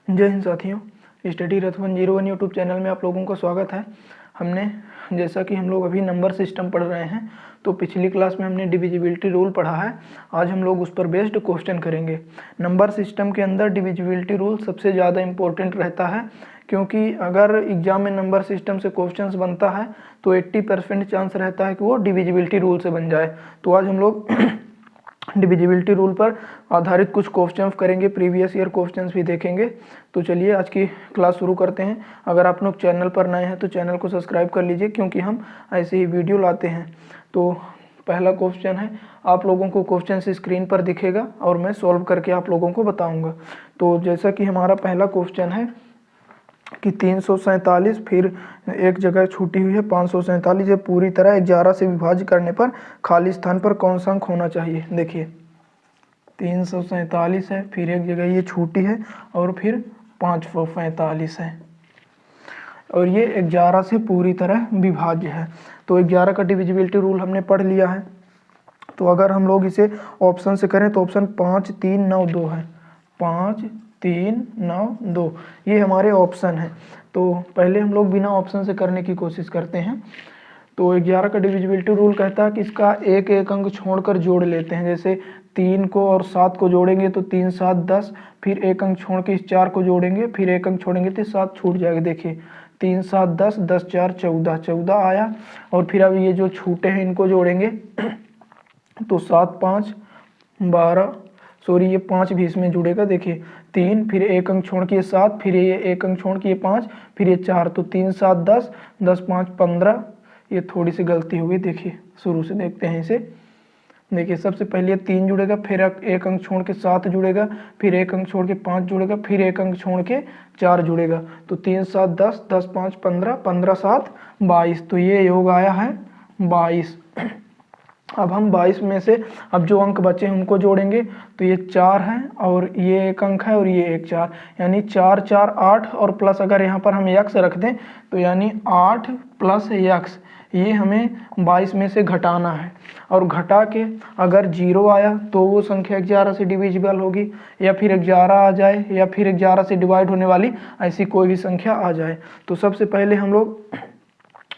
जय हिंद साथियों, स्टडी रथ 101 YouTube channel में आप लोगों का स्वागत है। हमने जैसा कि हम लोग अभी नंबर सिस्टम पढ़ रहे हैं, तो पिछली क्लास में हमने डिविजिबिलिटी रूल पढ़ा है। आज हम लोग उस पर बेस्ड क्वेश्चन करेंगे। नंबर सिस्टम के अंदर डिविजिबिलिटी रूल सबसे ज़्यादा इम्पोर्टेंट रहता है, क्योंकि अगर एग्जाम में नंबर सिस्टम से क्वेश्चंस बनता है तो 80% चांस रहता है कि वो डिविजिबिलिटी रूल से बन जाए। तो आज हम लोग डिविजिबिलिटी रूल पर आधारित कुछ क्वेश्चंस करेंगे, प्रीवियस ईयर क्वेश्चंस भी देखेंगे। तो चलिए आज की क्लास शुरू करते हैं। अगर आप लोग चैनल पर नए हैं तो चैनल को सब्सक्राइब कर लीजिए, क्योंकि हम ऐसे ही वीडियो लाते हैं। तो पहला क्वेश्चन है, आप लोगों को क्वेश्चन स्क्रीन पर दिखेगा और मैं सॉल्व करके आप लोगों को बताऊँगा। तो जैसा कि हमारा पहला क्वेश्चन है कि 347 फिर एक जगह छूटी हुई है 547, ये पूरी तरह 11 से विभाज्य करने पर खाली स्थान पर कौन सा अंक होना चाहिए। देखिए 347 है, फिर एक जगह ये छूटी है और फिर 545 है और ये 11 से पूरी तरह विभाज्य है। तो 11 का डिविजिबिलिटी रूल हमने पढ़ लिया है। तो अगर हम लोग इसे ऑप्शन से करें तो ऑप्शन 5 3 9 2 है। 5 3 9 2 ये हमारे ऑप्शन है। तो पहले हम लोग बिना ऑप्शन से करने की कोशिश करते हैं। तो 11 का डिविजिबिलिटी रूल कहता है कि इसका एक एक अंक छोड़कर जोड़ लेते हैं। जैसे 3 को और 7 को जोड़ेंगे तो 3 7 10, फिर एक अंक छोड़ के इस 4 को जोड़ेंगे, फिर एक अंक छोड़ेंगे तो 7 छूट जाएगा। देखिए 3 7 10, 10 4 14, 14 आया। और फिर अब ये जो छूटे हैं इनको जोड़ेंगे तो 7 5 12, सॉरी ये 5 भी इसमें जुड़ेगा। देखिए 3, फिर एक अंक छोड़ के 7, फिर ये एक अंक छोड़ के 5, फिर ये 4, तो 3 7 10, 10 5 15। ये थोड़ी सी गलती होगी, देखिए शुरू से देखते हैं इसे। देखिए सबसे पहले ये 3 जुड़ेगा, फिर एक अंक छोड़ के 7 जुड़ेगा, फिर एक अंक छोड़ के 5 जुड़ेगा, फिर एक अंक छोड़ के 4 जुड़ेगा। तो 3 7 10, 10 5 15, 15 7 22। तो ये योग आया है 22। अब हम 22 में से अब जो अंक बचे हैं उनको जोड़ेंगे तो ये 4 है और ये एक अंक है और ये एक 4, यानी 4 4 8 और प्लस अगर यहाँ पर हम यक्स रख दें तो यानी 8 प्लस यक्स, ये हमें 22 में से घटाना है। और घटा के अगर 0 आया तो वो संख्या 11 से डिविजिबल होगी, या फिर 11 आ जाए, या फिर 11 से डिवाइड होने वाली ऐसी कोई भी संख्या आ जाए। तो सबसे पहले हम लोग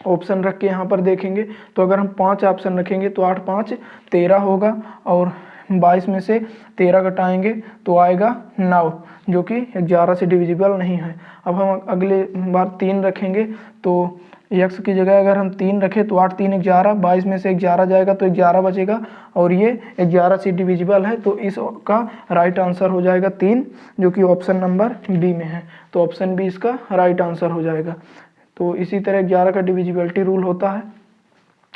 ऑप्शन रख के यहाँ पर देखेंगे। तो अगर हम 5 ऑप्शन रखेंगे तो 8 5 13 होगा, और 22 में से 13 घटाएंगे तो आएगा 9, जो कि 11 से डिविजिबल नहीं है। अब हम अगले बार 3 रखेंगे तो यक्स की जगह अगर हम 3 रखें तो 8 3 11, 22 में से 11 जाएगा तो 11 बचेगा और ये 11 से डिविजिबल है। तो इसका राइट आंसर हो जाएगा 3, जो कि ऑप्शन नंबर बी में है। तो ऑप्शन बी इसका राइट आंसर हो जाएगा। तो इसी तरह 11 का डिविजिबिलिटी रूल होता है।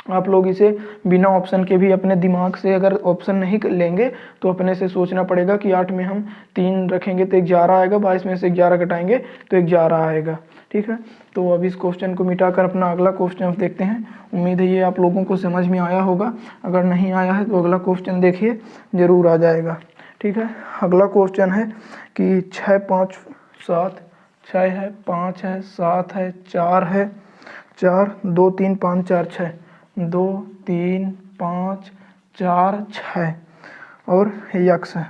आप लोग इसे बिना ऑप्शन के भी अपने दिमाग से, अगर ऑप्शन नहीं लेंगे तो अपने से सोचना पड़ेगा कि 8 में हम 3 रखेंगे तो 11 आएगा, 22 में से 11 घटाएंगे तो 11 आएगा। ठीक है, तो अब इस क्वेश्चन को मिटाकर अपना अगला क्वेश्चन देखते हैं। उम्मीद है ये आप लोगों को समझ में आया होगा। अगर नहीं आया है तो अगला क्वेश्चन देखिए, ज़रूर आ जाएगा। ठीक है, अगला क्वेश्चन है कि 6 5 7, 6 है, 5 है, 7 है, 4 है, 4 2 3 5 4 6, 2 3 5 4 6 और यक्स है,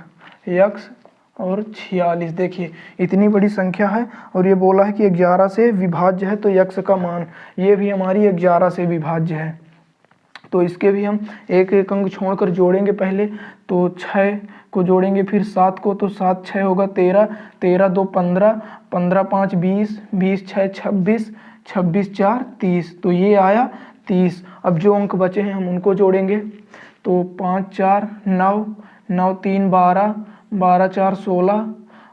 यक्स और 46। देखिए इतनी बड़ी संख्या है और ये बोला है कि 11 से विभाज्य है, तो यक्स का मान ये भी हमारी 11 से विभाज्य है। तो इसके भी हम एक एक अंक छोड़कर जोड़ेंगे। पहले तो 6 को जोड़ेंगे, फिर 7 को, तो 7 6 होगा 13, 13 2 15, 15 5 20, 20 6 26, 26 4 30। तो ये आया 30। अब जो अंक बचे हैं हम उनको जोड़ेंगे। तो 5 4 9, 9 3 12, 12 4 16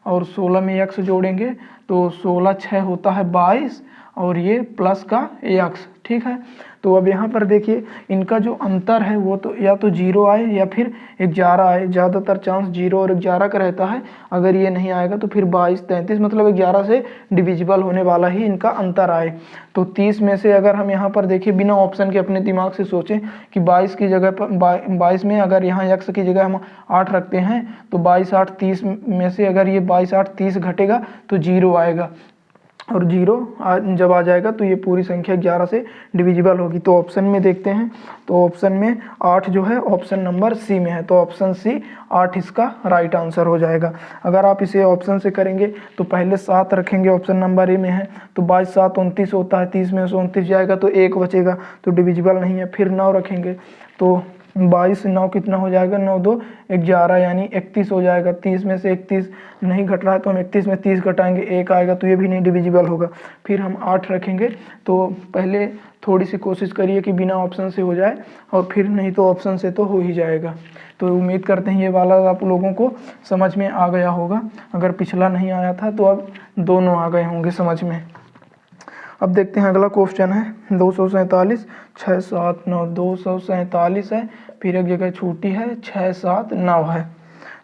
और 16 में यक्स जोड़ेंगे तो 16 6 होता है 22 और ये प्लस का यक्स। ठीक है, तो अब यहाँ पर देखिए इनका जो अंतर है वो तो या तो 0 आए या फिर 11 आए। ज़्यादातर चांस 0 और 11 का रहता है। अगर ये नहीं आएगा तो फिर 22 33, मतलब 11 से डिविजिबल होने वाला ही इनका अंतर आए। तो 30 में से अगर हम यहाँ पर देखिए बिना ऑप्शन के अपने दिमाग से सोचें कि 22 की जगह पर 22 में अगर यहाँ यक्स की जगह हम 8 रखते हैं तो 22 8 30 में से अगर ये 22 8 30 घटेगा तो 0 आएगा। और 0 जब आ जाएगा तो ये पूरी संख्या 11 से डिविजिबल होगी। तो ऑप्शन में देखते हैं, तो ऑप्शन में 8 जो है ऑप्शन नंबर सी में है, तो ऑप्शन सी 8 इसका राइट आंसर हो जाएगा। अगर आप इसे ऑप्शन से करेंगे तो पहले 7 रखेंगे, ऑप्शन नंबर ए में है, तो 22 7 29 होता है, 30 में से 29 जाएगा तो 1 बचेगा, तो डिविजिबल नहीं है। फिर 9 रखेंगे तो 22 9 कितना हो जाएगा, 9 2 11 यानी 31 हो जाएगा। 30 में से 31 नहीं घट रहा है तो हम 31 में 30 घटाएंगे, 1 आएगा, तो ये भी नहीं डिविजिबल होगा। फिर हम 8 रखेंगे, तो पहले थोड़ी सी कोशिश करिए कि बिना ऑप्शन से हो जाए, और फिर नहीं तो ऑप्शन से तो हो ही जाएगा। तो उम्मीद करते हैं ये वाला आप लोगों को समझ में आ गया होगा। अगर पिछला नहीं आया था तो अब दोनों आ गए होंगे समझ में। अब देखते हैं अगला क्वेश्चन है 247, 6 7 9 247 है, फिर एक जगह छूटी है 6 7 9 है।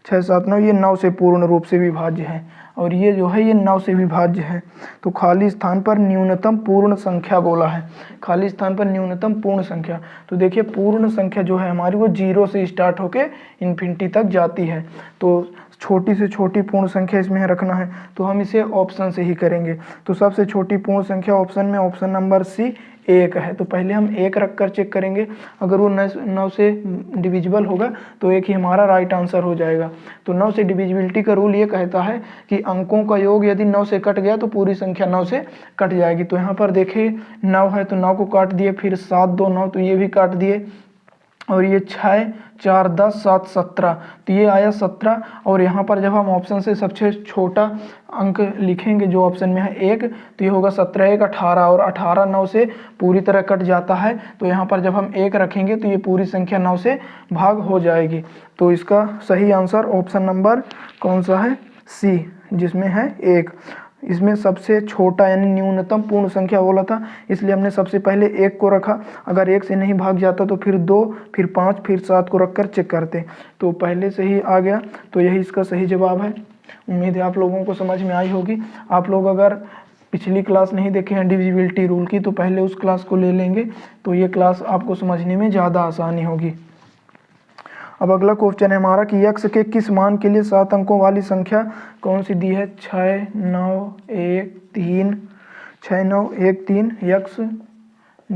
6 7 9 ये 9 से पूर्ण रूप से विभाज्य है, और ये जो है ये 9 से विभाज्य है। तो खाली स्थान पर न्यूनतम पूर्ण संख्या बोला है, खाली स्थान पर न्यूनतम पूर्ण संख्या। तो देखिए पूर्ण संख्या जो है हमारी वो 0 से स्टार्ट होके इन्फिनिटी तक जाती है, तो छोटी से छोटी पूर्ण संख्या इसमें रखना है, तो हम इसे ऑप्शन से ही करेंगे। तो सबसे छोटी पूर्ण संख्या ऑप्शन में ऑप्शन नंबर सी 1 है, तो पहले हम 1 रख कर चेक करेंगे। अगर वो 9 से डिविजिबल होगा तो 1 ही हमारा राइट आंसर हो जाएगा। तो 9 से डिविजिबिलिटी का रूल ये कहता है कि अंकों का योग यदि 9 से कट गया तो पूरी संख्या 9 से कट जाएगी। तो यहाँ पर देखिए 9 है तो 9 को काट दिए, फिर 7 2 9 तो ये भी काट दिए, और ये 6 4 10 7 17 तो ये आया 17। और यहाँ पर जब हम ऑप्शन से सबसे छोटा अंक लिखेंगे जो ऑप्शन में है 1, तो ये होगा 17 1 18, और 18 9 से पूरी तरह कट जाता है, तो यहाँ पर जब हम 1 रखेंगे तो ये पूरी संख्या 9 से भाग हो जाएगी। तो इसका सही आंसर ऑप्शन नंबर कौन सा है, सी, जिसमें है 1। इसमें सबसे छोटा यानी न्यूनतम पूर्ण संख्या बोला था, इसलिए हमने सबसे पहले 1 को रखा। अगर 1 से नहीं भाग जाता तो फिर 2 फिर 5 फिर 7 को रखकर चेक करते, तो पहले से ही आ गया, तो यही इसका सही जवाब है। उम्मीद है आप लोगों को समझ में आई होगी। आप लोग अगर पिछली क्लास नहीं देखे हैं डिविजिबिलिटी रूल की तो पहले उस क्लास को ले लेंगे, तो ये क्लास आपको समझने में ज़्यादा आसानी होगी। अब अगला क्वेश्चन है हमारा कि x के किस मान के लिए 7 अंकों वाली संख्या कौन सी दी है। 6 9 1 3 6 9 1 3 x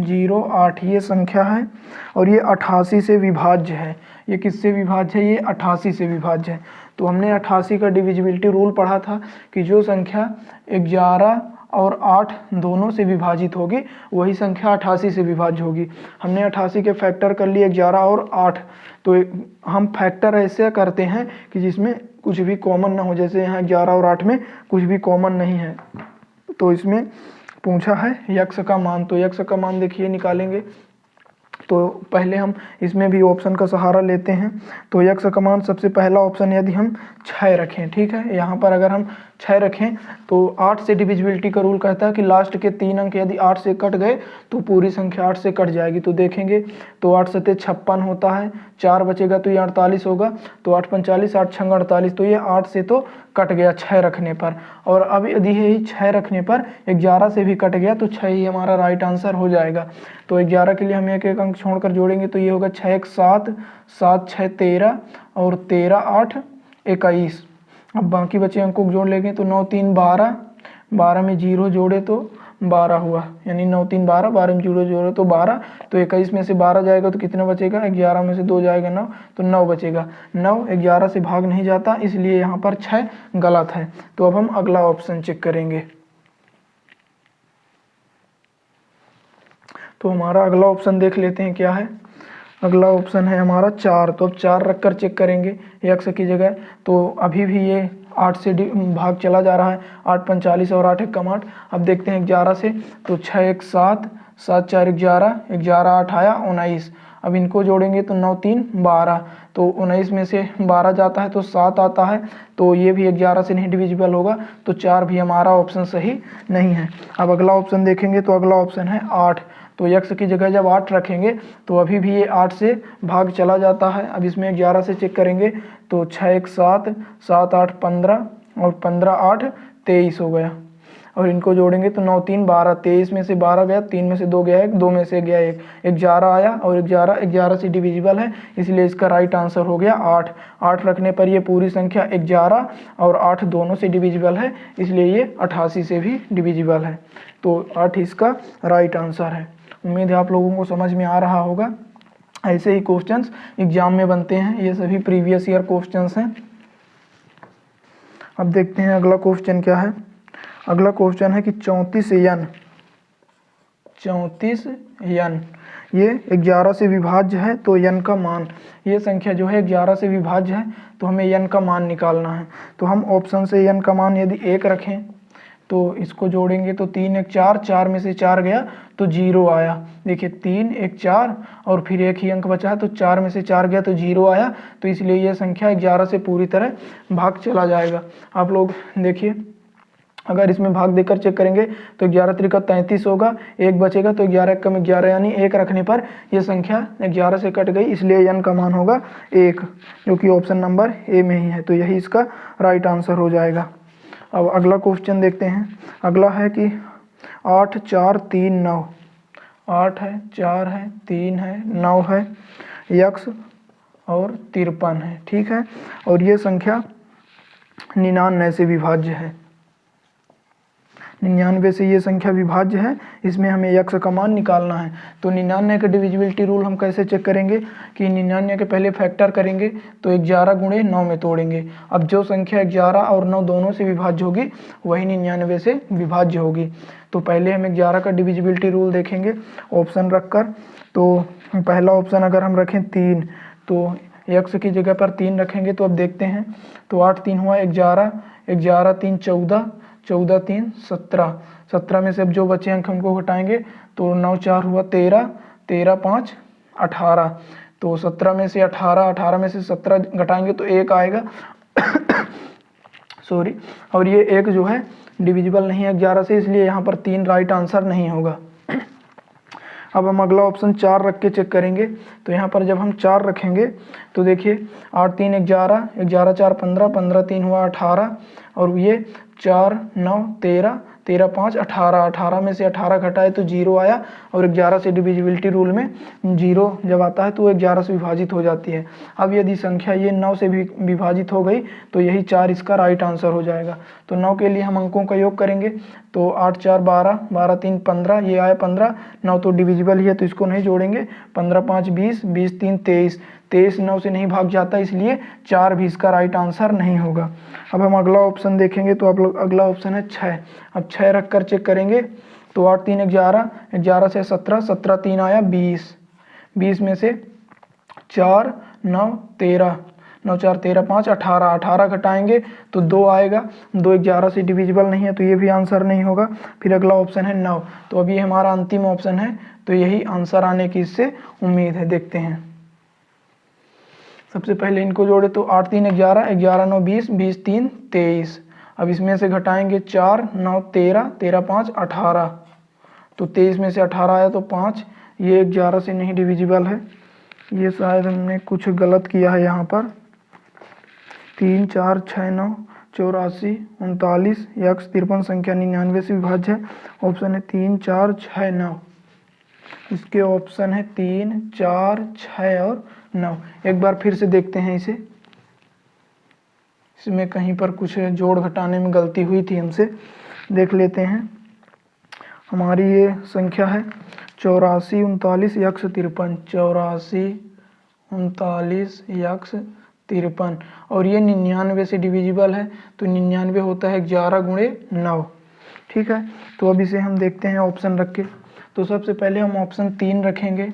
0 8 ये संख्या है, और ये 88 से विभाज्य है। ये किससे विभाज्य है, ये 88 से विभाज्य है। तो हमने 88 का डिविजिबिलिटी रूल पढ़ा था कि जो संख्या 11 और 8 दोनों से विभाजित होगी वही संख्या 88 से विभाज्य होगी। हमने 88 के फैक्टर कर लिए 11 और 8, तो हम फैक्टर ऐसे करते हैं कि जिसमें कुछ भी कॉमन ना हो, जैसे यहाँ 11 और 8 में कुछ भी कॉमन नहीं है। तो इसमें पूछा है यक्स का मान, तो यक्स का मान देखिए निकालेंगे, तो पहले हम इसमें भी ऑप्शन का सहारा लेते हैं। तो यक्स का मान सबसे पहला ऑप्शन यदि हम 6 रखें, ठीक है, यहाँ पर अगर हम 6 रखें तो 8 से डिविजिबिलिटी का रूल कहता है कि लास्ट के 3 अंक यदि 8 से कट गए तो पूरी संख्या 8 से कट जाएगी। तो देखेंगे तो 8 सत्ते 56 होता है, 4 बचेगा तो ये 48 होगा, तो 8 45 8 6 48, तो ये 8 से तो कट गया 6 रखने पर। और अब यदि यही 6 रखने पर 11 से भी कट गया तो 6 ही हमारा राइट आंसर हो जाएगा। तो 11 के लिए हम एक एक अंक छोड़कर जोड़ेंगे, तो ये होगा 6 1 7 7 6 13 और 13 8 21। अब बाकी बचे अंकों को जोड़ लेंगे तो 9 3 12, 12 में 0 जोड़े तो 12 हुआ, यानी 9 3 12, 12 में 0 जोड़े तो 12, तो 21 में से 12 जाएगा तो कितना बचेगा, 11 में से 2 जाएगा 9, तो 9 बचेगा। 9 11 से भाग नहीं जाता, इसलिए यहाँ पर 6 गलत है। तो अब हम अगला ऑप्शन चेक करेंगे। तो हमारा अगला ऑप्शन देख लेते हैं क्या है। अगला ऑप्शन है हमारा 4, तो अब 4 रख कर चेक करेंगे एक्स की जगह। तो अभी भी ये 8 से भाग चला जा रहा है, 8 45 और 8 1 कम 8। अब देखते हैं 11 से, तो 6 1 7 7 4 11 11 8 आया 19। अब इनको जोड़ेंगे तो 9 3 12, तो 19 में से 12 जाता है तो 7 आता है, तो ये भी 11 से नहीं डिविजिबल होगा, तो 4 भी हमारा ऑप्शन सही नहीं है। अब अगला ऑप्शन देखेंगे तो अगला ऑप्शन है 8, तो x की जगह जब 8 रखेंगे तो अभी भी ये 8 से भाग चला जाता है। अब इसमें 11 से चेक करेंगे तो 6 1 7 7 8 15 और 15 8 23 हो गया। और इनको जोड़ेंगे तो 9 3 12, 23 में से 12 गया, 3 में से 2 गया 1, 2 में से गया 1, 11 आया और 11 से डिविजिबल है, इसलिए इसका राइट आंसर हो गया 8। 8 रखने पर ये पूरी संख्या 11 और 8 दोनों से डिविजिबल है, इसलिए ये 88 से भी डिविजिबल है। तो 8 इसका राइट आंसर है। उम्मीद है आप लोगों को समझ में आ रहा होगा। ऐसे ही क्वेश्चंस एग्जाम में बनते हैं, ये सभी प्रीवियस ईयर क्वेश्चंस हैं। अब देखते हैं अगला क्वेश्चन क्या है। अगला क्वेश्चन है कि 34n ये 11 से विभाज्य है, तो n का मान, ये संख्या जो है 11 से विभाज्य है, तो हमें n का मान निकालना है। तो हम ऑप्शन से n का मान यदि 1 रखें तो इसको जोड़ेंगे तो 3 1 4, 4 में से 4 गया तो 0 आया। देखिए 3 1 4 और फिर एक ही अंक बचा है, तो 4 में से 4 गया तो 0 आया, तो इसलिए यह संख्या 11 से पूरी तरह भाग चला जाएगा। आप लोग देखिए, अगर इसमें भाग देकर चेक करेंगे तो 11 त्रिका 33 होगा, 1 बचेगा तो 11 कम 11, यानी 1 रखने पर यह संख्या 11 से कट गई, इसलिए n का मान होगा 1, जो कि ऑप्शन नंबर ए में ही है। तो यही इसका राइट आंसर हो जाएगा। अब अगला क्वेश्चन देखते हैं। अगला है कि 8 4 3 9, 8 है, 4 है, 3 है, 9 है, यक्स और 53 है, ठीक है। और ये संख्या 99 से विभाज्य है। 99 से ये संख्या विभाज्य है, इसमें हमें यक्स का मान निकालना है। तो 99 का डिविजिबिलिटी रूल हम कैसे चेक करेंगे कि 99 के पहले फैक्टर करेंगे तो 11 गुणे 9 में तोड़ेंगे। अब जो संख्या 11 और 9 दोनों से विभाज्य होगी वही 99 से विभाज्य होगी। तो पहले हम 11 का डिविजिबिलिटी रूल देखेंगे ऑप्शन रखकर। तो पहला ऑप्शन अगर हम रखें 3, तो यक्स की जगह पर 3 रखेंगे, तो अब देखते हैं। तो 8 3 हुआ 11, 11 3 14, 14 3 17, 17 में से अब जो बचे अंक हमको घटाएंगे तो 9 4 हुआ 13, 13 5 18, तो 17 में से 18, 18 में से 17 घटाएंगे तो 1 आएगा सॉरी। और ये 1 जो है डिविजिबल नहीं है 11 से, इसलिए यहाँ पर 3 राइट आंसर नहीं होगा। अब हम अगला ऑप्शन 4 रख के चेक करेंगे। तो यहाँ पर जब हम 4 रखेंगे तो देखिए 8 3 11, 11 4 15, 15 3 हुआ 18, और ये 4 9 13, 13 5 18, 18 में से 18 घटाए तो 0 आया, और 11 से डिविजिबिलिटी रूल में 0 जब आता है तो वो 11 से विभाजित हो जाती है। अब यदि संख्या ये 9 से भी विभाजित हो गई तो यही 4 इसका राइट आंसर हो जाएगा। तो 9 के लिए हम अंकों का योग करेंगे, तो 8 4 12, 12 3 15, ये आया 15, 9 तो डिविजिबल ही है तो इसको नहीं जोड़ेंगे, 15 5 20, 20 3 23, 23 9 से नहीं भाग जाता, इसलिए 4 भी इसका राइट आंसर नहीं होगा। अब हम अगला ऑप्शन देखेंगे, तो आप लोग अगला ऑप्शन है 6। अब 6 रख कर चेक करेंगे तो 8 3 11, 11 से 17, 17 3 आया 20, 20 में से 4 9 13, 9 4 13 5 18, 18 घटाएंगे तो 2 आएगा, 2 11 से डिविजिबल नहीं है तो ये भी आंसर नहीं होगा। फिर अगला ऑप्शन है 9, तो अभी हमारा अंतिम ऑप्शन है, तो यही आंसर आने की इससे उम्मीद है। देखते हैं, सबसे पहले इनको जोड़े तो 8 3 11, 11 9 20, 20 3 23, अब इसमें से घटाएंगे 4 9 13, 13 5 18, तो 23 में से 18 आया तो 5, ये 11 से नहीं डिविजिबल है, ये शायद हमने कुछ गलत किया है यहाँ पर। 3 4 6 9 84 39, यक्स 53 संख्या 99 से विभाज्य है। ऑप्शन है 3 4 6 9, इसके ऑप्शन है 3 4 6 और 9। एक बार फिर से देखते हैं इसे, इसमें कहीं पर कुछ जोड़ घटाने में गलती हुई थी हमसे, देख लेते हैं। हमारी ये संख्या है 84 39 यक्स 53, 84 39 यक्स 53, और ये 99 से डिविजिबल है, तो 99 होता है 11 गुणे 9, ठीक है। तो अब इसे हम देखते हैं ऑप्शन रख के। तो सबसे पहले हम ऑप्शन 3 रखेंगे,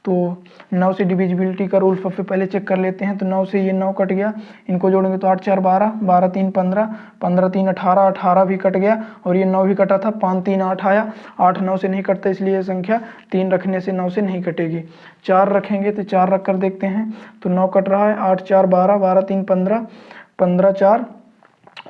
तो 9 से डिविजिबिलिटी का रूल सबसे पहले चेक कर लेते हैं। तो 9 से ये 9 कट गया, इनको जोड़ेंगे तो 8 4 12, 12 3 15, 15 3 18, 18 भी कट गया, और ये 9 भी कटा था, 5 3 8 आया, 8 9 से नहीं कटता, इसलिए ये संख्या 3 रखने से 9 से नहीं कटेगी। 4 रखेंगे तो 4 रख कर देखते हैं, तो 9 कट रहा है, 8 4 12, 12 3 15, 15 4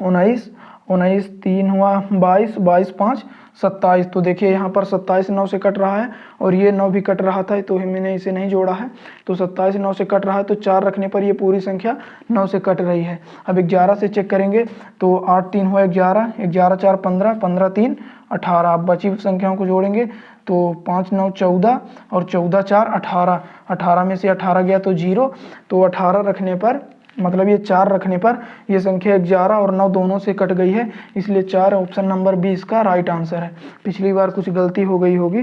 19, 19 3 हुआ 22, 22 5 27। तो देखिए यहाँ पर 27 9 से कट रहा है और ये 9 भी कट रहा था, तो मैंने इसे नहीं जोड़ा है। तो 27 9 से कट रहा है, तो 4 रखने पर ये पूरी संख्या 9 से कट रही है। अब 11 से चेक करेंगे तो 8 3 हुआ 11, 11 4 15, 15 3 18। अब बची संख्याओं को जोड़ेंगे तो 5 9 14 और 14 4 18, 18 में से 18 गया तो 0। तो 18 रखने पर मतलब ये 4 रखने पर ये संख्या 11 और 9 दोनों से कट गई है, इसलिए 4 ऑप्शन नंबर बी इसका राइट आंसर है। पिछली बार कुछ गलती हो गई होगी,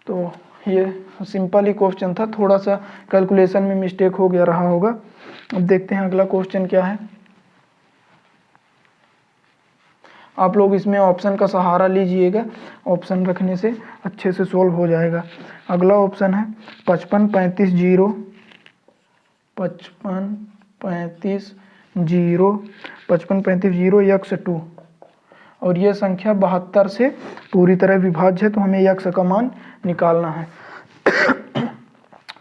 तो ये सिंपल ही क्वेश्चन था, थोड़ा सा कैलकुलेशन में मिस्टेक हो गया रहा होगा। अब देखते हैं अगला क्वेश्चन क्या है। आप लोग इसमें ऑप्शन का सहारा लीजिएगा, ऑप्शन रखने से अच्छे से सोल्व हो जाएगा। अगला ऑप्शन है 55 35 0, 55 35 0, 55 35 0 यक्स 2, और ये संख्या 72 से पूरी तरह विभाज्य है, तो हमें यक्स का मान निकालना है।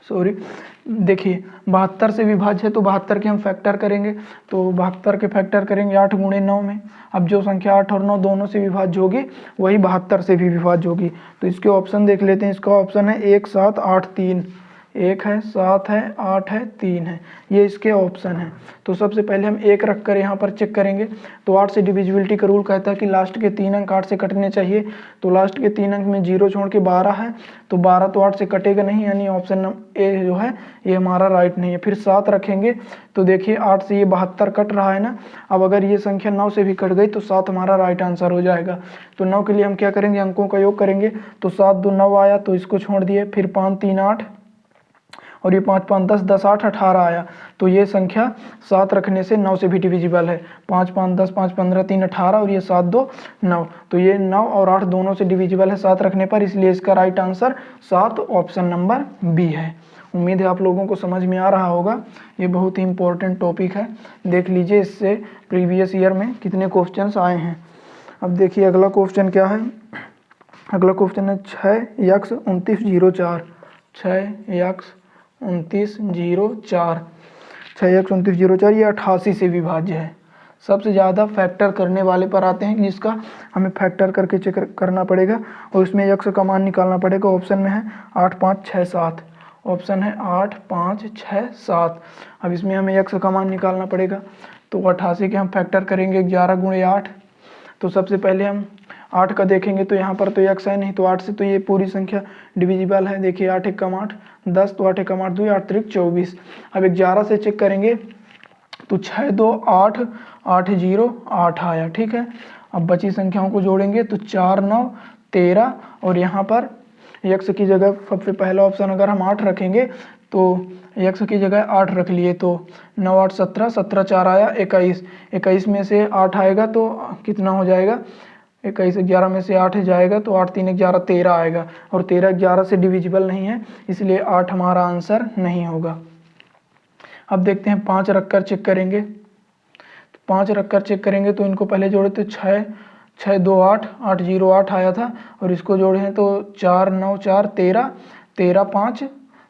सॉरी, देखिए 72 से विभाज्य है तो 72 के हम फैक्टर करेंगे, तो 72 के फैक्टर करेंगे 8 गुणे 9 में। अब जो संख्या 8 और 9 दोनों से विभाज्य होगी वही 72 से भी विभाज्य होगी। तो इसके ऑप्शन देख लेते हैं। इसका ऑप्शन है 1 7 8 3, 1 है 7 है 8 है 3 है, ये इसके ऑप्शन है। तो सबसे पहले हम 1 रख कर यहाँ पर चेक करेंगे। तो 8 से डिविजिबिलिटी का रूल कहता है कि लास्ट के 3 अंक 8 से कटने चाहिए। तो लास्ट के 3 अंक में 0 छोड़ के 12 है, तो 12 तो 8 से कटेगा नहीं, यानी ऑप्शन ए जो है ये हमारा राइट नहीं है। फिर 7 रखेंगे तो देखिए 8 से ये 72 कट रहा है ना। अब अगर ये संख्या 9 से भी कट गई तो 7 हमारा राइट आंसर हो जाएगा। तो 9 के लिए हम क्या करेंगे, अंकों का योग करेंगे। तो 7 2 9 आया, तो इसको छोड़ दिए। फिर 5 3 8 और ये 5 5 10 10 8 18 आया। तो ये संख्या 7 रखने से 9 से भी डिविजिबल है। 5 5 10 5 15 3 18 और ये 7 2 9। तो ये 9 और 8 दोनों से डिविजिबल है 7 रखने पर, इसलिए इसका right answer 7 option number B है। उम्मीद है आप लोगों को समझ में आ रहा होगा। ये बहुत ही इंपॉर्टेंट टॉपिक है, देख लीजिए इससे प्रीवियस ईयर में कितने क्वेश्चंस आए हैं। अब देखिए अगला क्वेश्चन क्या है। अगला क्वेश्चन है 6 x 29 0 4, 6 x 29 0 4, 6 x 29 0 4 ये 88 से विभाज्य है। सबसे ज़्यादा फैक्टर करने वाले पर आते हैं, जिसका हमें फैक्टर करके चेक करना पड़ेगा और इसमें यक्स का मान निकालना पड़ेगा। ऑप्शन में है 8 5 6 7, ऑप्शन है 8 5 6 7। अब इसमें हमें यक्स का मान निकालना पड़ेगा। तो 88 के हम फैक्टर करेंगे 11 गुणे 8। तो सबसे पहले हम 8 का देखेंगे, तो यहाँ पर तो यक्स है नहीं, तो 8 से तो ये पूरी संख्या डिविजिबल है। देखिए 8 1 कम 8 10, तो 8 1 कम 8 2 8 3 24। अब 11 से चेक करेंगे तो 6 2 8 8 0 8 आया, ठीक है। अब बची संख्याओं को जोड़ेंगे तो 4 9 13 और यहाँ पर यक्स की जगह सबसे पहला ऑप्शन अगर हम 8 रखेंगे तो यक्स की जगह 8 रख लिए, तो 9 8 17, 17 4 आया 21, 21 में से 8 आएगा तो कितना हो जाएगा, 21 11 में से 8 जाएगा तो 8 3 11 13 आएगा, और 13 11 से डिविजिबल नहीं है, इसलिए 8 हमारा आंसर नहीं होगा। अब देखते हैं 5 रखकर चेक करेंगे। तो 5 रखकर चेक करेंगे तो इनको पहले जोड़े तो 6 6 2 8 8 0 8 आया था, और इसको जोड़े हैं तो 4 9 4 13 13 5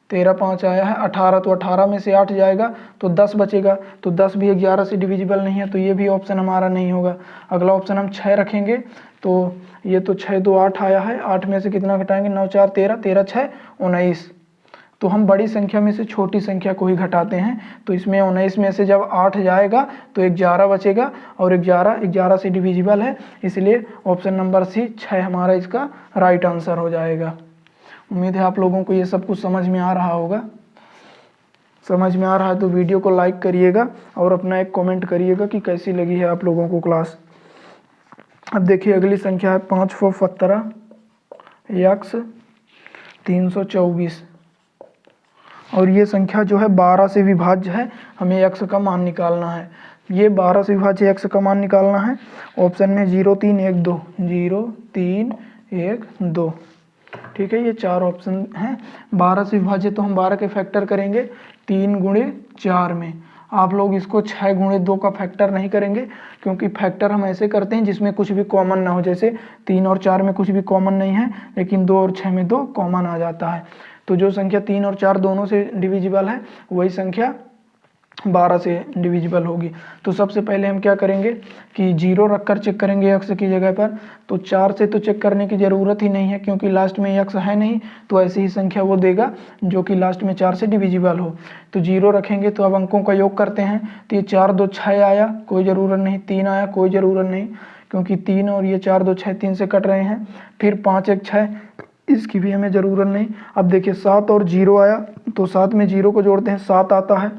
13 5 आया है। 18 तो 18 में से 8 जाएगा तो 10 बचेगा, तो 10 भी 11 से डिविजिबल नहीं है, तो ये भी ऑप्शन हमारा नहीं होगा। अगला ऑप्शन हम 6 रखेंगे, तो ये तो 6 2 8 आया है, 8 में से कितना घटाएंगे 9 4 13 13 6 19। तो हम बड़ी संख्या में से छोटी संख्या को ही घटाते हैं, तो इसमें 19 में से जब 8 जाएगा तो 11 बचेगा, और 11 11 से डिविजिबल है, इसलिए ऑप्शन नंबर सी 6 हमारा इसका राइट आंसर हो जाएगा। उम्मीद है आप लोगों को ये सब कुछ समझ में आ रहा होगा। समझ में आ रहा है तो वीडियो को लाइक करिएगा और अपना एक कमेंट करिएगा कि कैसी लगी है आप लोगों को क्लास। अब देखिए अगली संख्या है 5 4 17 यक्स 324, और ये संख्या जो है 12 से विभाज्य है, हमें यक्स का मान निकालना है। ये 12 से विभाज्य यक्स का मान निकालना है। ऑप्शन में 0 3 1 2, 0 3 1 2, ठीक है। ये 4 ऑप्शन हैं। 12 से विभाज्य तो हम 12 के फैक्टर करेंगे 3 गुणे 4 में। आप लोग इसको 6 गुणे 2 का फैक्टर नहीं करेंगे, क्योंकि फैक्टर हम ऐसे करते हैं जिसमें कुछ भी कॉमन ना हो। जैसे 3 और 4 में कुछ भी कॉमन नहीं है, लेकिन 2 और 6 में 2 कॉमन आ जाता है। तो जो संख्या 3 और 4 दोनों से डिविजिबल है वही संख्या 12 से डिविजिबल होगी। तो सबसे पहले हम क्या करेंगे कि 0 रखकर चेक करेंगे x की जगह पर। तो 4 से तो चेक करने की ज़रूरत ही नहीं है क्योंकि लास्ट में x है नहीं, तो ऐसी ही संख्या वो देगा जो कि लास्ट में 4 से डिविजिबल हो। तो 0 रखेंगे। तो अब अंकों का योग करते हैं। तो ये 4 2 6 आया, कोई ज़रूरत नहीं। 3 आया, कोई ज़रूरत नहीं क्योंकि 3 और ये 4 2 6 3 से कट रहे हैं। फिर 5 1 6, इसकी भी हमें ज़रूरत नहीं। अब देखिए 7 और 0 आया, तो 7 में 0 को जोड़ते हैं, 7 आता है।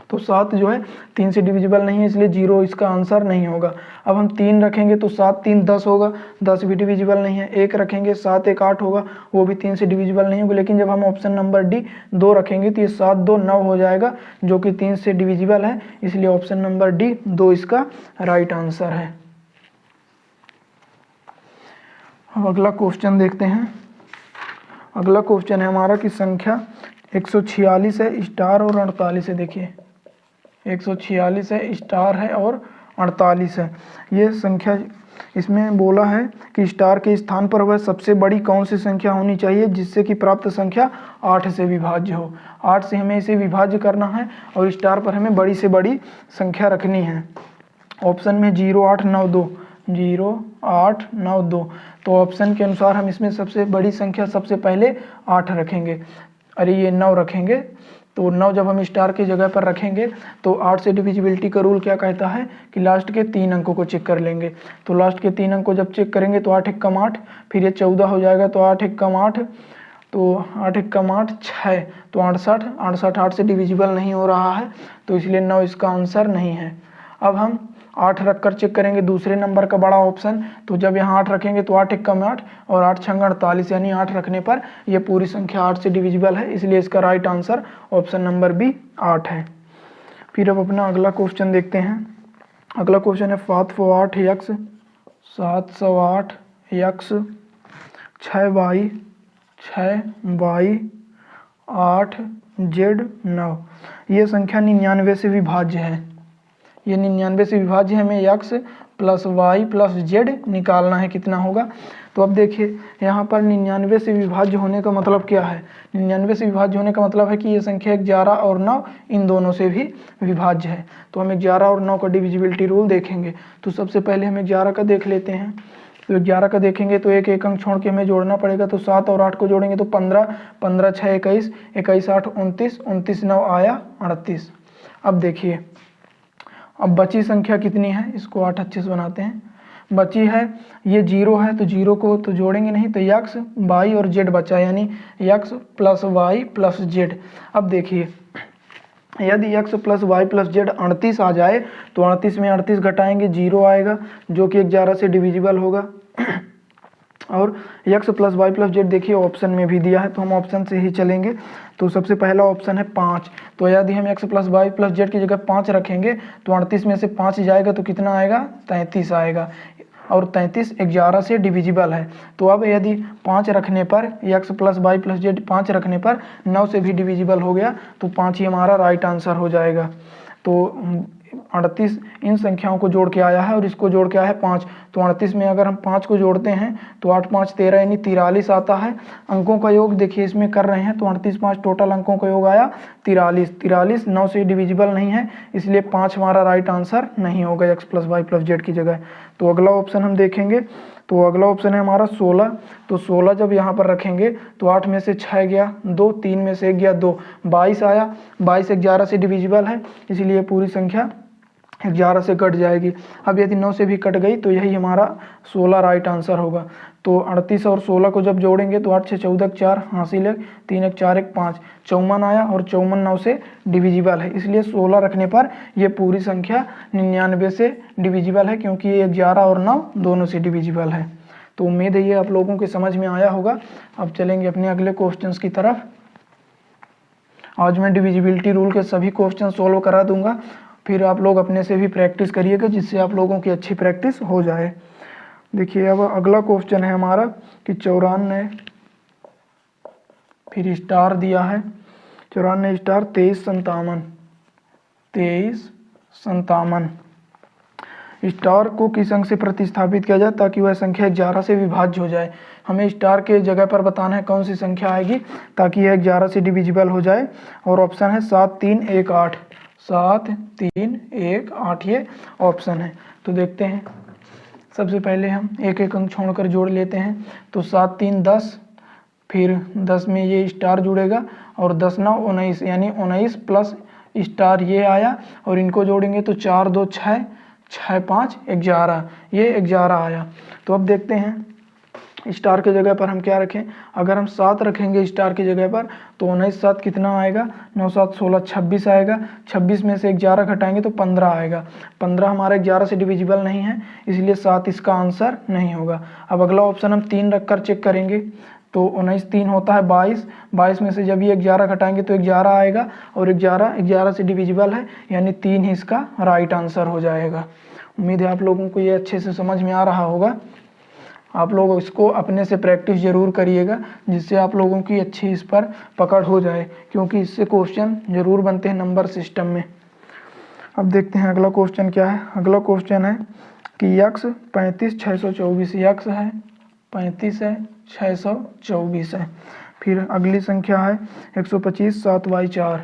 तो 7 जो है 3 से डिविजिबल नहीं है, इसलिए 0 इसका आंसर नहीं होगा। अब हम 3 रखेंगे तो 7 3 10 होगा, 10 भी डिविजिबल नहीं है। 1 रखेंगे 7 1 8 होगा, वो भी 3 से डिविजिबल नहीं होगा। लेकिन जब हम ऑप्शन नंबर डी 2 रखेंगे तो ये 7 2 9 हो जाएगा जो कि 3 से डिविजिबल है, इसलिए ऑप्शन नंबर डी 2 इसका राइट आंसर है। अब अगला क्वेश्चन देखते हैं। अगला क्वेश्चन है हमारा कि संख्या 146 है, स्टार और 48 है। देखिए 146 है, स्टार है और 48 है। ये संख्या इसमें बोला है कि स्टार के स्थान पर वह सबसे बड़ी कौन सी संख्या होनी चाहिए जिससे कि प्राप्त संख्या 8 से विभाज्य हो। 8 से हमें इसे विभाज्य करना है और स्टार पर हमें बड़ी से बड़ी संख्या रखनी है। ऑप्शन में 0 8 9 2, 0 8 9 2। तो ऑप्शन के अनुसार हम इसमें सबसे बड़ी संख्या सबसे पहले 8 रखेंगे। अरे ये 9 रखेंगे। तो 9 जब हम स्टार की जगह पर रखेंगे तो 8 से डिविजिबिलिटी का रूल क्या कहता है कि लास्ट के 3 अंकों को चेक कर लेंगे। तो लास्ट के 3 अंक को जब चेक करेंगे तो 8 1 8, फिर ये 14 हो जाएगा। तो 8 1 8, तो 8 1 8 6, तो 68 68 8 से डिविजिबल नहीं हो रहा है, तो इसलिए 9 इसका आंसर नहीं है। अब हम 8 रखकर चेक करेंगे दूसरे नंबर का बड़ा ऑप्शन। तो जब यहाँ 8 रखेंगे तो 8 1 8 और 8 6 48, यानी 8 रखने पर यह पूरी संख्या 8 से डिविजिबल है, इसलिए इसका right answer option number B 8 है। फिर अब अपना अगला क्वेश्चन देखते हैं। अगला क्वेश्चन है 708 x 708 x 6y 6y 8 z 9। ये संख्या 99 से विभाज्य है। ये 99 से विभाज्य है। हमें x plus y plus z निकालना है, कितना होगा। तो अब देखिए यहाँ पर 99 से विभाज्य होने का मतलब क्या है। 99 से विभाज्य होने का मतलब है कि ये संख्या 11 और 9 इन दोनों से भी विभाज्य है। तो हम 11 और 9 का डिविजिबिलिटी रूल देखेंगे। तो सबसे पहले हम 11 का देख लेते हैं। तो 11 का देखेंगे तो एक अंक छोड़ के हमें जोड़ना पड़ेगा। तो 7 और 8 को जोड़ेंगे तो 15, 15 6 21, 21 8 29, 29 9 आया 38। अब देखिए अब बची संख्या कितनी है, इसको 8 अच्छे से बनाते हैं। बची है ये 0 है, तो 0 को तो जोड़ेंगे नहीं, तो x y और z बचा, यानी x plus y plus z. अब देखिए यदि x plus y plus z 38 आ जाए तो 38 में 38 घटाएंगे 0 आएगा जो कि 11 से डिविजिबल होगा। और x plus y plus z देखिए ऑप्शन में भी दिया है, तो हम ऑप्शन से ही चलेंगे। तो सबसे पहला ऑप्शन है 5। तो यदि हम x plus y plus z की जगह 5 रखेंगे तो 38 में से 5 जाएगा तो कितना आएगा, 33 आएगा। और 33 11 से डिविजिबल है। तो अब यदि 5 रखने पर x plus y plus z 5 रखने पर 9 से भी डिविजिबल हो गया, तो 5 ही हमारा राइट आंसर हो जाएगा। तो 38 इन संख्याओं को जोड़ के आया है और इसको जोड़ के आया है 5। तो 38 में अगर हम 5 को जोड़ते हैं तो 8 5 13, यानी 43 आता है। अंकों का योग देखिए इसमें कर रहे हैं, तो 38 5 टोटल अंकों का योग आया 43। 43 9 से डिविजिबल नहीं है, इसलिए 5 हमारा राइट आंसर नहीं होगा x plus y plus z की जगह। तो अगला ऑप्शन हम देखेंगे। तो अगला ऑप्शन है हमारा 16। तो 16 जब यहाँ पर रखेंगे तो 8 में से 6 गया 2, 3 में से 1 गया 2, 22 आया। 22 11 से डिविजिबल है, इसलिए पूरी संख्या 11 से कट जाएगी। अब यदि 9 से भी कट गई तो यही हमारा 16 राइट आंसर होगा। तो 38 और 16 को जब जोड़ेंगे तो 8 6 14 4 हासिल है, 3 1 4 1 5, 54 आया। और 54 9 से डिविजिबल है, इसलिए 16 रखने पर ये पूरी संख्या 99 से डिविजिबल है, क्योंकि ये 11 और 9 दोनों से डिविजिबल है। तो उम्मीद है ये आप लोगों के समझ में आया होगा। अब चलेंगे अपने अगले क्वेश्चंस की तरफ। आज मैं डिविजिबिलिटी रूल के सभी क्वेश्चन सोल्व करा दूंगा, फिर आप लोग अपने से भी प्रैक्टिस करिएगा, जिससे आप लोगों की अच्छी प्रैक्टिस हो जाए। देखिए अब अगला क्वेश्चन है हमारा कि 94, फिर स्टार दिया है 94 स्टार 23 57, 23 57। स्टार को किस अंक से प्रतिस्थापित किया जाए ताकि वह संख्या 11 से विभाज्य हो जाए। हमें स्टार के जगह पर बताना है कौन सी संख्या आएगी ताकि यह 11 से डिविजिबल हो जाए। और ऑप्शन है 7 3 1 8। 7 3 1 8 ये ऑप्शन है। तो देखते हैं, सबसे पहले हम एक एक अंक छोड़कर जोड़ लेते हैं। तो 7 3 10, फिर 10 में ये स्टार जुड़ेगा और 10 9 19, यानी 19 प्लस स्टार ये आया, और इनको जोड़ेंगे तो 4 2 6, 6 5 11, ये 11 आया। तो अब देखते हैं स्टार की जगह पर हम क्या रखें। अगर हम 7 रखेंगे स्टार की जगह पर तो 19 7 कितना आएगा, 9 7 16 26 आएगा। 26 में से 11 घटाएंगे तो 15 आएगा। 15 हमारा 11 से डिविजिबल नहीं है, इसलिए 7 इसका आंसर नहीं होगा। अब अगला ऑप्शन हम 3 रखकर चेक करेंगे। तो 19 3 होता है 22, 22 में से जब ये 11 घटाएंगे तो 11 आएगा, और 11 से डिविजिबल है, यानी 3 ही इसका राइट आंसर हो जाएगा। उम्मीद है आप लोगों को ये अच्छे से समझ में आ रहा होगा। आप लोग इसको अपने से प्रैक्टिस जरूर करिएगा, जिससे आप लोगों की अच्छी इस पर पकड़ हो जाए, क्योंकि इससे क्वेश्चन जरूर बनते हैं नंबर सिस्टम में। अब देखते हैं अगला क्वेश्चन क्या है। अगला क्वेश्चन है कि यक्स 35 624, यक्स है 35 है 624 है। फिर अगली संख्या है 125 7y4,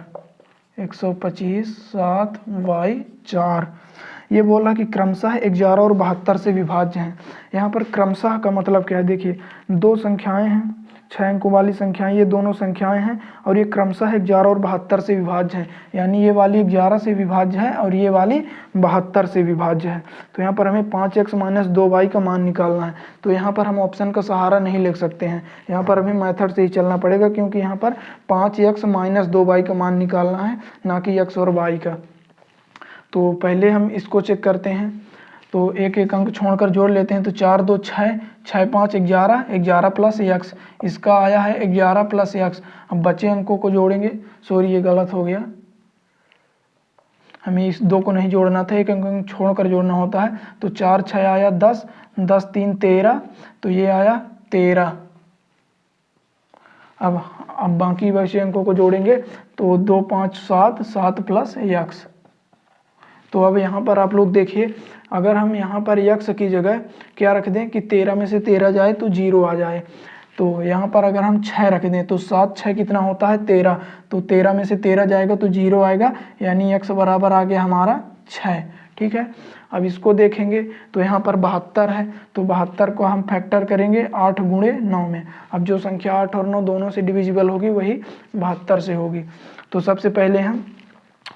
125 7y4। ये बोला कि क्रमशः 11 और 72 से विभाज्य हैं। यहाँ पर क्रमशः का मतलब क्या है, देखिए दो संख्याएं हैं, 6 अंकों वाली संख्याएं, ये दोनों संख्याएं हैं, और ये क्रमशः 11 और 72 से विभाज्य है, यानी ये वाली 11 से विभाज्य है और ये वाली 72 से विभाज्य है। तो यहाँ पर हमें 5x - 2y का मान निकालना है। तो यहाँ पर हम ऑप्शन का सहारा नहीं ले सकते हैं, यहाँ पर हमें मेथड से ही चलना पड़ेगा, क्योंकि यहाँ पर 5x - 2y का मान निकालना है, ना कि x और y का। तो पहले हम इसको चेक करते हैं। तो एक एक अंक छोड़कर जोड़ लेते हैं। तो 4 2 6, 6 5 11, 11 प्लस x, इसका आया है 11 प्लस x। अब बचे अंकों को जोड़ेंगे, सॉरी ये गलत हो गया, हमें इस दो को नहीं जोड़ना था, एक अंक छोड़कर जोड़ना होता है। तो 4 6 आया 10, 10 3 13, तो ये आया 13। अब बाकी बचे अंकों को जोड़ेंगे तो 2 5 7, 7 प्लस x। तो अब यहाँ पर आप लोग देखिए, अगर हम यहाँ पर यक्स की जगह क्या रख दें कि 13 में से 13 जाए तो 0 आ जाए। तो यहाँ पर अगर हम 6 रख दें तो 7 6 कितना होता है 13, तो 13 में से 13 जाएगा तो 0 आएगा, यानी x बराबर आ गया हमारा 6। ठीक है, अब इसको देखेंगे तो यहाँ पर 72 है, तो 72 को हम फैक्टर करेंगे 8 गुणे 9 में। अब जो संख्या 8 और 9 दोनों से डिविजिबल होगी वही 72 से होगी। तो सबसे पहले हम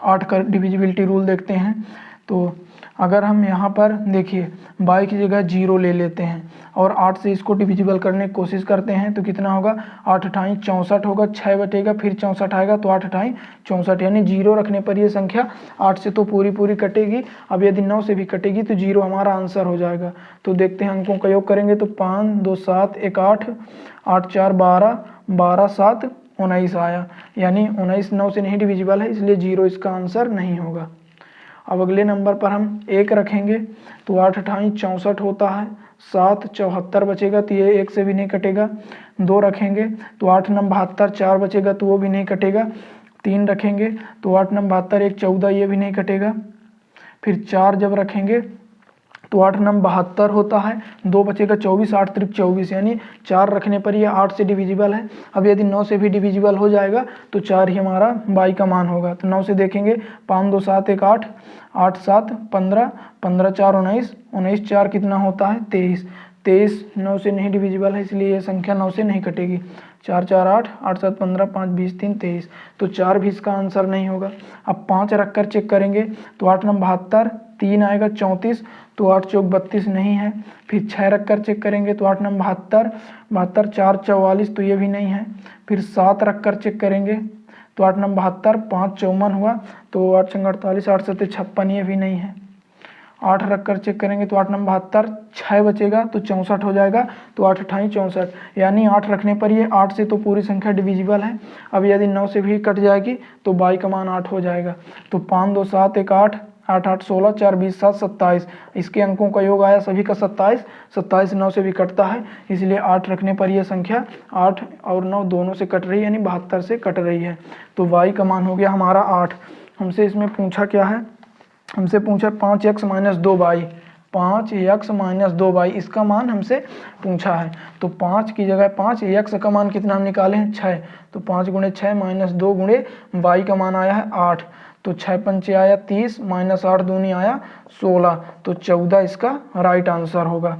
8 का डिविजिबिलिटी रूल देखते हैं। तो अगर हम यहाँ पर देखिए y की जगह 0 ले लेते हैं और 8 से इसको डिविजिबल करने की कोशिश करते हैं, तो कितना होगा, 8 8 64 होगा, 6 बटेगा फिर 64 आएगा, तो 8 8 64, यानी 0 रखने पर ये संख्या 8 से तो पूरी कटेगी। अब यदि 9 से भी कटेगी तो 0 हमारा आंसर हो जाएगा। तो देखते हैं अंकों का योग करेंगे तो 5 2 7 1 8, 8 4 12, 12 7 19 आया, यानी 19 9 से नहीं डिविजिबल है, इसलिए 0 इसका आंसर नहीं होगा। अब अगले नंबर पर हम 1 रखेंगे तो 8 8 64 होता है, 7 74 बचेगा, तो ये 1 से भी नहीं कटेगा। 2 रखेंगे तो 8 9 72, 4 बचेगा तो वो भी नहीं कटेगा। 3 रखेंगे तो 8 9 72 1 14, ये भी नहीं कटेगा। फिर 4 जब रखेंगे तो 8 9 72 होता है, 2 बचेगा 24, 8 3 24, यानी 4 रखने पर ये 8 से डिविजिबल है। अब यदि 9 से भी डिविजिबल हो जाएगा तो 4 ही हमारा y का मान होगा। तो 9 से देखेंगे 5 2 7 1 8, 8 7 15, 15 4 19, 19 4 कितना होता है 23, 23 9 से नहीं डिविजिबल है, इसलिए ये संख्या 9 से नहीं कटेगी। 4 4 8, 8 7 15, 5 20 3 23, तो 4 भी इसका आंसर नहीं होगा। अब 5 रखकर चेक करेंगे तो 8 9 72, 3 आएगा 34, तो 8 चौक 32 नहीं है। फिर 6 रखकर चेक करेंगे तो 8 9 72, 72 4 44, तो ये भी नहीं है। फिर 7 रखकर चेक करेंगे तो 8 9 72, 5 54 हुआ, तो 8 6 48, 8 7 56, ये भी नहीं है। 8 रखकर चेक करेंगे तो 8 9 72, 6 बचेगा तो 64 हो जाएगा, तो 8 8 64, यानी 8 रखने पर ये 8 से तो पूरी संख्या डिविजिबल है। अब यदि 9 से भी कट जाएगी तो y का मान 8 हो जाएगा। तो 5 2 7 1 8, 8 8 16, 4 20 7 27, इसके अंकों का योग आया सभी का 27, 27 9 से भी कटता है, इसलिए 8 रखने पर यह संख्या 8 और 9 दोनों से कट रही है, यानी 72 से कट रही है। तो y का मान हो गया हमारा 8। हमसे इसमें पूछा क्या है, हमसे पूछा 5x - 2y, 5x - 2y, इसका मान हमसे पूछा है। तो 5 की जगह 5, x का मान कितना हम निकाले हैं 6, तो 5 गुणे 6 - 2 गुणे y का मान आया है 8। तो 6 पंचे आया 30 माइनस 8 दूनी आया 16, तो 14 इसका राइट आंसर होगा।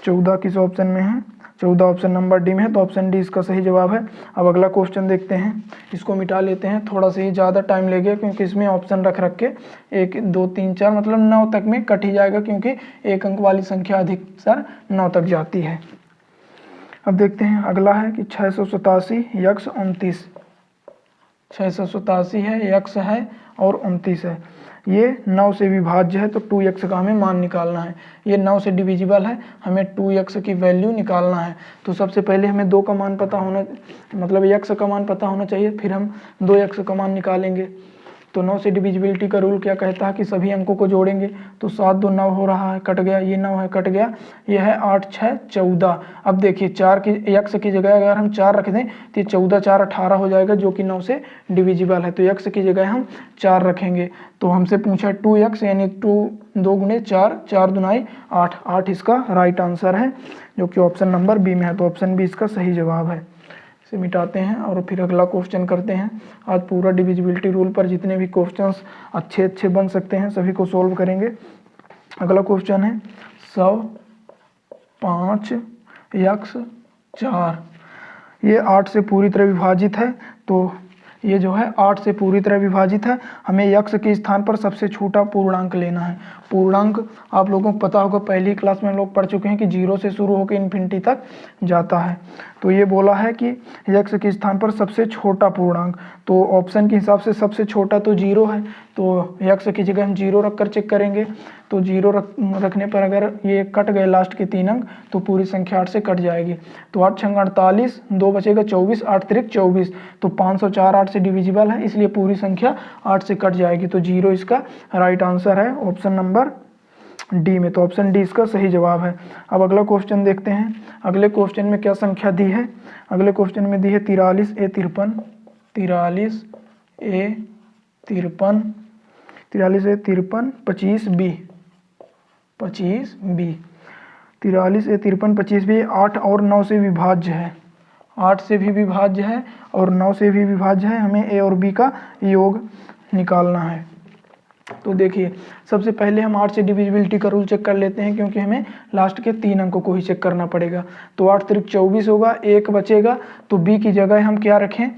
14 किस ऑप्शन में है? 14 ऑप्शन नंबर डी में है, तो ऑप्शन डी इसका सही जवाब है। अब अगला क्वेश्चन देखते हैं, इसको मिटा लेते हैं, थोड़ा सा ही ज़्यादा टाइम लगेगा क्योंकि इसमें ऑप्शन रख के 1 2 3 4 मतलब 9 तक में कट ही जाएगा, क्योंकि एक अंक वाली संख्या अधिकतर 9 तक जाती है। अब देखते हैं अगला है कि 687 यक्स 29, 687 है, यक्स है और 29 है। ये 9 से विभाज्य है, तो 2x का हमें मान निकालना है। ये 9 से डिविजिबल है, हमें 2x की वैल्यू निकालना है। तो सबसे पहले हमें 2 का मान पता होना, मतलब x का मान पता होना चाहिए, फिर हम 2x का मान निकालेंगे। तो 9 से डिविजिबिलिटी का रूल क्या कहता है कि सभी अंकों को जोड़ेंगे, तो 7 2 9 हो रहा है, कट गया, ये 9 है, कट गया, ये है 8 6 14। अब देखिए 4 की x की जगह अगर हम 4 रख दें तो ये 14 4 18 हो जाएगा, जो कि 9 से डिविजिबल है। तो x की जगह हम 4 रखेंगे। तो हमसे पूछा 2x यानी 2 गुणे 4, 4 दुनाई 8, 8 इसका राइट आंसर है, जो कि ऑप्शन नंबर बी में है। तो ऑप्शन बी इसका सही जवाब है। इसे मिटाते हैं और फिर अगला क्वेश्चन करते हैं। आज पूरा डिविजिबिलिटी रूल पर जितने भी क्वेश्चंस अच्छे बन सकते हैं सभी को सॉल्व करेंगे। अगला क्वेश्चन है 100 5 यक्स 4, ये 8 से पूरी तरह विभाजित है। तो ये जो है 8 से पूरी तरह विभाजित है, हमें यक्स के स्थान पर सबसे छोटा पूर्णांक लेना है। पूर्णांक आप लोगों को पता होगा, पहली क्लास में हम लोग पढ़ चुके हैं कि 0 से शुरू होकर इन्फिनिटी तक जाता है। तो ये बोला है कि यक्स के स्थान पर सबसे छोटा पूर्णांक, तो ऑप्शन के हिसाब से सबसे छोटा तो 0 है, तो यक्स की जगह हम 0 रख कर चेक करेंगे। तो 0 रखने पर अगर ये कट गए लास्ट के 3 अंक, तो पूरी संख्या 8 से कट जाएगी। तो 8 छंग 48, 2 बचेगा 24, 8 त्रिक 24, तो 504 8 से डिविजिबल है, इसलिए पूरी संख्या 8 से कट जाएगी। तो 0 इसका राइट आंसर है ऑप्शन नंबर डी में। तो ऑप्शन डी इसका सही जवाब है। अब अगला क्वेश्चन देखते हैं। अगले क्वेश्चन में क्या संख्या दी है? अगले क्वेश्चन में दी है 43 A 53, 43 A 53, 43 A 53 25 B, 25 B, 43 A 53 25 B 8 और 9 से विभाज्य है, 8 से भी विभाज्य है और 9 से भी विभाज्य है। हमें A और B का योग निकालना है। तो देखिए सबसे पहले हम 8 से डिविजिबिलिटी का रूल चेक कर लेते हैं, क्योंकि हमें लास्ट के 3 अंकों को ही चेक करना पड़ेगा। तो 8 त्रिक 24 होगा, 1 बचेगा, तो B की जगह हम क्या रखें?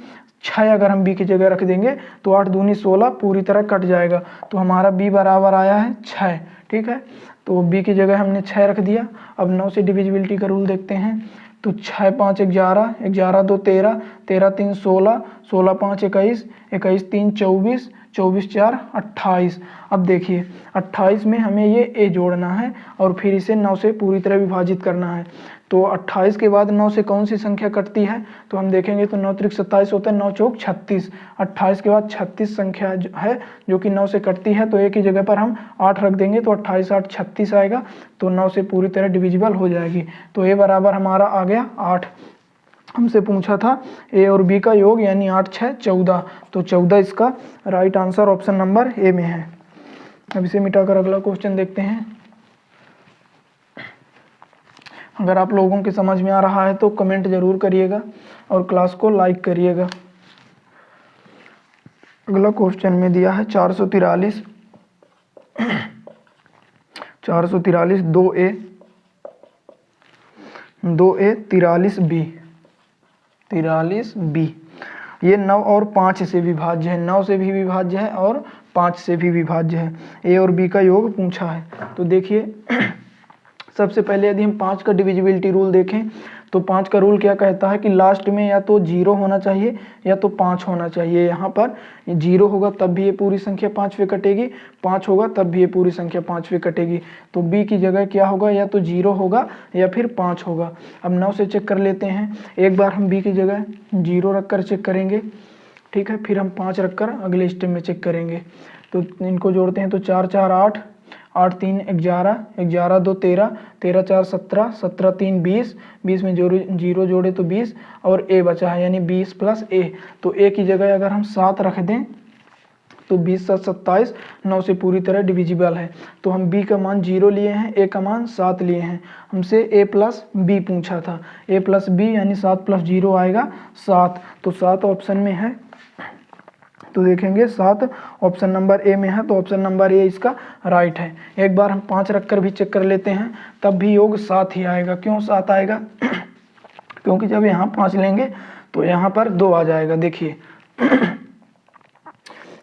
6 अगर हम B की जगह रख देंगे तो 8 दूनी 16 पूरी तरह कट जाएगा, तो हमारा B बराबर आया है 6। ठीक है, तो B की जगह हमने 6 रख दिया। अब 9 से डिविजिबिलिटी का रूल देखते हैं। तो 6 5 11, 11 2 13, 13 3 16, 16 5 21, 21 3 24, 24 4 28। अब देखिए 28 में हमें ये A जोड़ना है और फिर इसे 9 से पूरी तरह विभाजित करना है। तो 28 के बाद 9 से कौन सी संख्या कटती है? तो हम देखेंगे तो 9 त्रिक 27 होता है, 9 चौक 36। 28 के बाद 36 संख्या है जो कि 9 से कटती है, तो A की जगह पर हम 8 रख देंगे, तो 28 8 36 आएगा, तो 9 से पूरी तरह डिविजिबल हो जाएगी। तो A बराबर हमारा आ गया 8। हमसे पूछा था A और B का योग, यानी 8 6 14, तो 14 इसका right answer option number A में है। अब इसे मिटाकर अगला क्वेश्चन देखते हैं। अगर आप लोगों के समझ में आ रहा है तो कमेंट जरूर करिएगा और क्लास को लाइक करिएगा। अगला क्वेश्चन में दिया है 443 2A 43 B, 43 B। ये 9 और 5 से विभाज्य है, 9 से भी विभाज्य है और 5 से भी विभाज्य है। A और B का योग पूछा है। तो देखिए सबसे पहले यदि हम 5 का डिविजिबिलिटी रूल देखें तो 5 का रूल क्या कहता है कि लास्ट में या तो 0 होना चाहिए या तो 5 होना चाहिए। यहाँ पर 0 होगा तब भी ये पूरी संख्या 5 पे कटेगी, 5 होगा तब भी ये पूरी संख्या 5 पे कटेगी। तो B की जगह क्या होगा? या तो 0 होगा या फिर 5 होगा। अब 9 से चेक कर लेते हैं। एक बार हम B की जगह 0 रख कर चेक करेंगे, ठीक है, फिर हम 5 रख कर अगले स्टेप में चेक करेंगे। तो इनको जोड़ते हैं तो 4 4 8, 8 3 11, 11 2 13, 13 4 17, 17 3 20, 20 में 0 जोड़े तो 20 और A बचा है यानी 20 प्लस A। तो A की जगह अगर हम 7 रख दें तो 20 7 27, 9 से पूरी तरह डिविजिबल है। तो हम B का मान 0 लिए हैं, A का मान 7 लिए हैं। हमसे A प्लस B पूछा था, A प्लस B यानी 7 प्लस 0 आएगा 7, तो 7 ऑप्शन में है। तो देखेंगे 7 ऑप्शन नंबर ए में है, तो ऑप्शन नंबर ए इसका राइट है। एक बार हम 5 रख कर भी चेक कर लेते हैं, तब भी योग 7 ही आएगा। क्यों 7 आएगा? क्योंकि जब यहाँ 5 लेंगे तो यहाँ पर 2 आ जाएगा। देखिए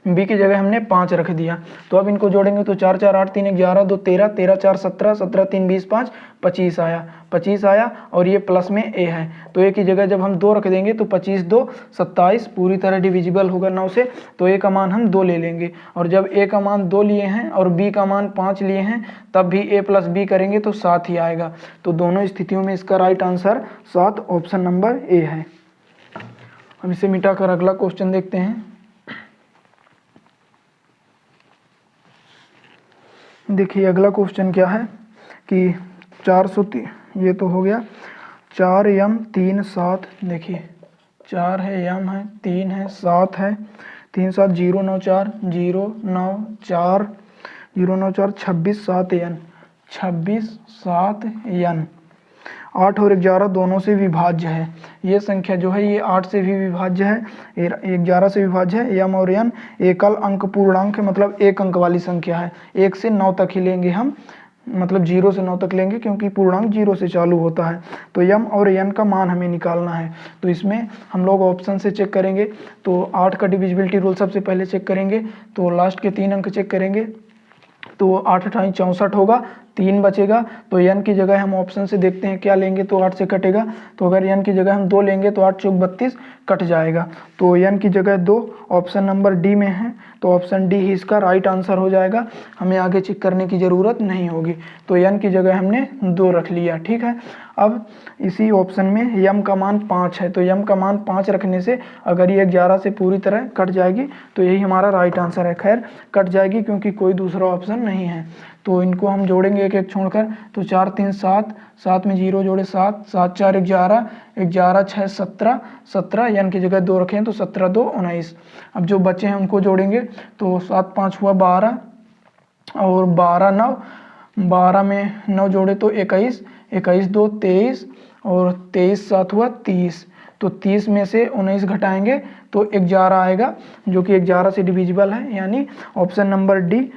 बी की जगह हमने 5 रख दिया, तो अब इनको जोड़ेंगे तो 4 4 8 3 11 2 13 13 4 17 17 3 20 5 25 आया, 25 आया और ये प्लस में ए है, तो ए की जगह जब हम 2 रख देंगे तो 25 2 27 पूरी तरह डिविजिबल होगा 9 से, तो ए का मान हम 2 ले लेंगे। और जब ए का मान 2 लिए हैं और बी का मान 5 लिए हैं, तब भी ए प्लस बी करेंगे तो 7 ही आएगा। तो दोनों स्थितियों में इसका right answer 7 option number A है। अब इसे मिटाकर अगला क्वेश्चन देखते हैं। देखिए अगला क्वेश्चन क्या है कि 403, ये तो हो गया 4m 3 7, देखिए 4 है, m है, 3 है, 7 है, 3 7 0 9 4 0 9 4 0 9 4 26 7 n 26 7 n। 8 और 11 दोनों से विभाज्य है। ये संख्या जो है ये 8 से भी विभाज्य है, 11 से विभाज्य है। m और n एकल अंक पूर्णांक है, मतलब एक अंक वाली संख्या है। 1 से 9 तक ही लेंगे हम, मतलब 0 से 9 तक लेंगे क्योंकि पूर्णांक 0 से चालू होता है। तो m और n का मान हमें निकालना है। तो इसमें हम लोग ऑप्शन से चेक करेंगे, तो 8 का डिविजिबिलिटी रूल सबसे पहले चेक करेंगे, तो लास्ट के 3 अंक चेक करेंगे, तो 8 8 64 होगा, 3 बचेगा। तो n की जगह हम ऑप्शन से देखते हैं क्या लेंगे तो 8 से कटेगा, तो अगर n की जगह हम 2 लेंगे तो 8 चौक 32 कट जाएगा। तो n की जगह 2 ऑप्शन नंबर डी में है, तो ऑप्शन डी ही इसका राइट आंसर हो जाएगा। हमें आगे चेक करने की ज़रूरत नहीं होगी। तो n की जगह हमने 2 रख लिया, ठीक है। अब इसी ऑप्शन में m का मान 5 है, तो m का मान 5 रखने से अगर ये 11 से पूरी तरह कट जाएगी तो यही हमारा राइट आंसर है। खैर कट जाएगी क्योंकि कोई दूसरा ऑप्शन नहीं है। तो इनको हम जोड़ेंगे एक एक छोड़कर, तो 4 3 7, 7 में 0 जोड़े 7, 7 4 11, 11 6 17, 17 n की जगह 2 रखें तो 17 2 19। अब जो बचे हैं उनको जोड़ेंगे, तो 7 5 हुआ 12 और 12 9, 12 में 9 जोड़े तो 21, 21 2 23 और 23 7 हुआ 30। तो 30 में से 19 घटाएंगे तो 11 आएगा, जो कि 11 से डिविजिबल है, यानी ऑप्शन नंबर डी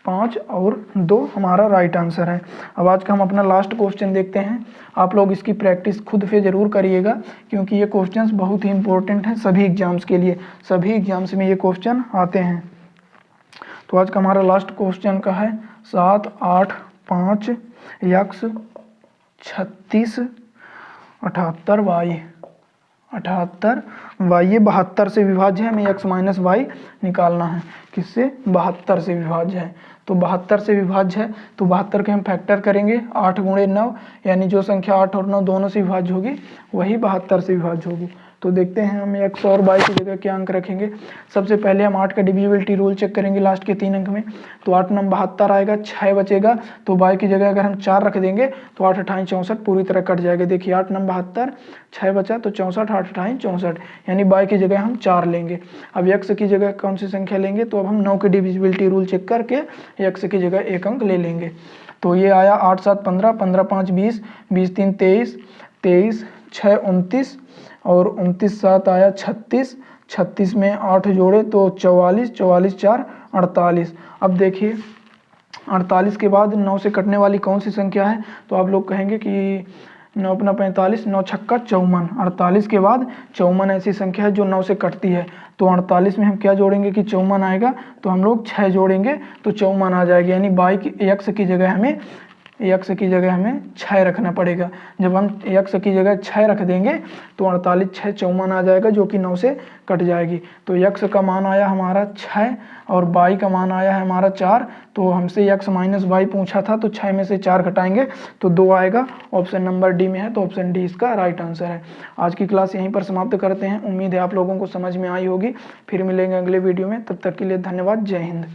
5 और 2 हमारा राइट आंसर है। अब आज का हम अपना लास्ट क्वेश्चन देखते हैं। आप लोग इसकी प्रैक्टिस खुद से ज़रूर करिएगा क्योंकि ये क्वेश्चंस बहुत ही इंपॉर्टेंट हैं सभी एग्जाम्स के लिए। सभी एग्जाम्स में ये क्वेश्चन आते हैं। तो आज का हमारा लास्ट क्वेश्चन का है 7 8 5 x 36 78 y 78 y, ये 72 से विभाज्य है। हमें x माइनस वाई निकालना है। किससे? 72 से विभाज्य है। तो 72 से विभाज्य है तो 72 के हम फैक्टर करेंगे 8 गुणे 9, यानी जो संख्या 8 और 9 दोनों से विभाज्य होगी वही 72 से विभाज्य होगी। तो देखते हैं हम x और y की जगह क्या अंक रखेंगे। सबसे पहले हम 8 का डिविजिबिलिटी रूल चेक करेंगे लास्ट के 3 अंक में, तो 8 9 72 आएगा, 6 बचेगा। तो y की जगह अगर हम 4 रख देंगे तो 8 8 64 पूरी तरह कट जाएगा। देखिए 8 9 72, 6 बचा तो 64, 8 8 64, यानी y की जगह हम 4 लेंगे। अब x की जगह कौन सी संख्या लेंगे, तो अब हम 9 के डिविजिबिलिटी रूल चेक करके x की जगह 1 अंक ले लेंगे। तो ये आया 8 7 15, 15 5 20, 20 3 23, 23 6 29 और 29 7 आया 36, 36 में 8 जोड़े तो 44, 44 4 48। अब देखिए 48 के बाद 9 से कटने वाली कौन सी संख्या है, तो आप लोग कहेंगे कि 9 अपना 45, 9 छक्का 54। 48 के बाद 54 ऐसी संख्या है जो 9 से कटती है। तो 48 में हम क्या जोड़ेंगे कि 54 आएगा, तो हम लोग 6 जोड़ेंगे तो 54 आ जाएगा, यानी y की x की जगह हमें 6 रखना पड़ेगा। जब हम x की जगह 6 रख देंगे तो 48 6 54 आ जाएगा, जो कि 9 से कट जाएगी। तो x का मान आया हमारा 6 और y का मान आया है हमारा 4। तो हमसे x माइनस वाई पूछा था, तो 6 में से 4 घटाएंगे तो 2 आएगा। ऑप्शन नंबर डी में है, तो ऑप्शन डी इसका राइट आंसर है। आज की क्लास यहीं पर समाप्त करते हैं। उम्मीद है आप लोगों को समझ में आई होगी। फिर मिलेंगे अगले वीडियो में, तब तक के लिए धन्यवाद। जय हिंद।